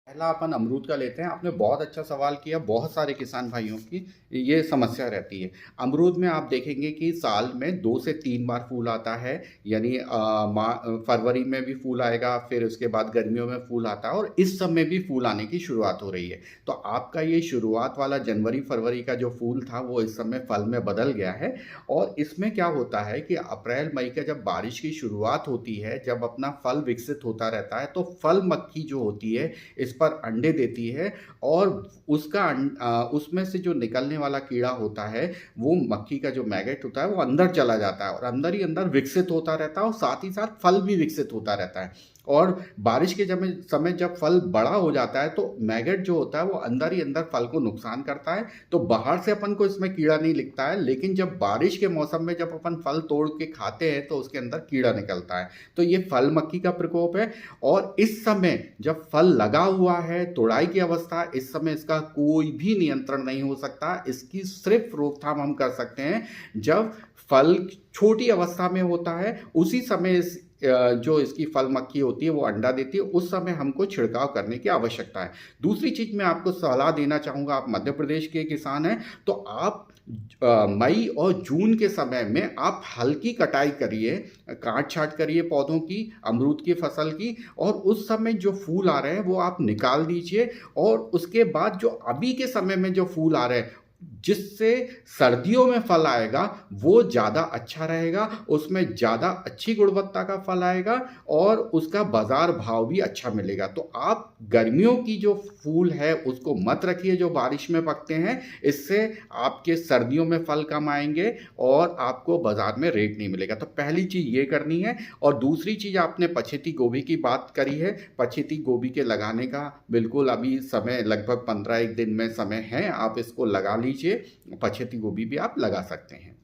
पहला अपन अमरूद का लेते हैं। आपने बहुत अच्छा सवाल किया। बहुत सारे किसान भाइयों की ये समस्या रहती है। अमरूद में आप देखेंगे कि साल में 2 से 3 बार फूल आता है। यानी फरवरी में भी फूल आएगा, फिर उसके बाद गर्मियों में फूल आता है और इस समय भी फूल आने की शुरुआत हो रही है। तो आपका ये शुरुआत वाला जनवरी फरवरी का जो फूल था वो इस समय फल में बदल गया है। और इसमें क्या होता है कि अप्रैल मई का जब बारिश की शुरुआत होती है, जब अपना फल विकसित होता रहता है, तो फल मक्खी जो होती है इस पर अंडे देती है। और उसमें से जो निकलने वाला कीड़ा होता है, वो मक्खी का जो मैगेट होता है वो अंदर चला जाता है और अंदर ही अंदर विकसित होता रहता है और साथ ही साथ फल भी विकसित होता रहता है। और बारिश के समय जब फल बड़ा हो जाता है तो मैगेट जो होता है वो अंदर ही अंदर फल को नुकसान करता है। तो बाहर से अपन को इसमें कीड़ा नहीं लिखता है, लेकिन जब बारिश के मौसम में जब अपन फल तोड़ के खाते हैं तो उसके अंदर कीड़ा निकलता है। तो ये फल मक्खी का प्रकोप है। और इस समय जब फल लगा हुआ है, तोड़ाई की अवस्था, इस समय इसका कोई भी नियंत्रण नहीं हो सकता। इसकी सिर्फ रोकथाम हम कर सकते हैं जब फल छोटी अवस्था में होता है। उसी समय जो इसकी फल मक्खी होती है वो अंडा देती है, उस समय हमको छिड़काव करने की आवश्यकता है। दूसरी चीज मैं आपको सलाह देना चाहूंगा, आप मध्य प्रदेश के किसान हैं तो आप मई और जून के समय में आप हल्की कटाई करिए, काट छाट करिए पौधों की, अमरूद की फसल की। और उस समय जो फूल आ रहे हैं वो आप निकाल दीजिए। और उसके बाद जो अभी के समय में जो फूल आ रहे हैं, जिससे सर्दियों में फल आएगा वो ज़्यादा अच्छा रहेगा, उसमें ज़्यादा अच्छी गुणवत्ता का फल आएगा और उसका बाजार भाव भी अच्छा मिलेगा। तो आप गर्मियों की जो फूल है उसको मत रखिए जो बारिश में पकते हैं। इससे आपके सर्दियों में फल कम आएंगे और आपको बाजार में रेट नहीं मिलेगा। तो पहली चीज़ ये करनी है। और दूसरी चीज़, आपने पछेती गोभी की बात करी है। पछेती गोभी के लगाने का बिल्कुल अभी समय लगभग 15 एक दिन में समय है, आप इसको लगा लीजिए। पछेती गोभी भी आप लगा सकते हैं।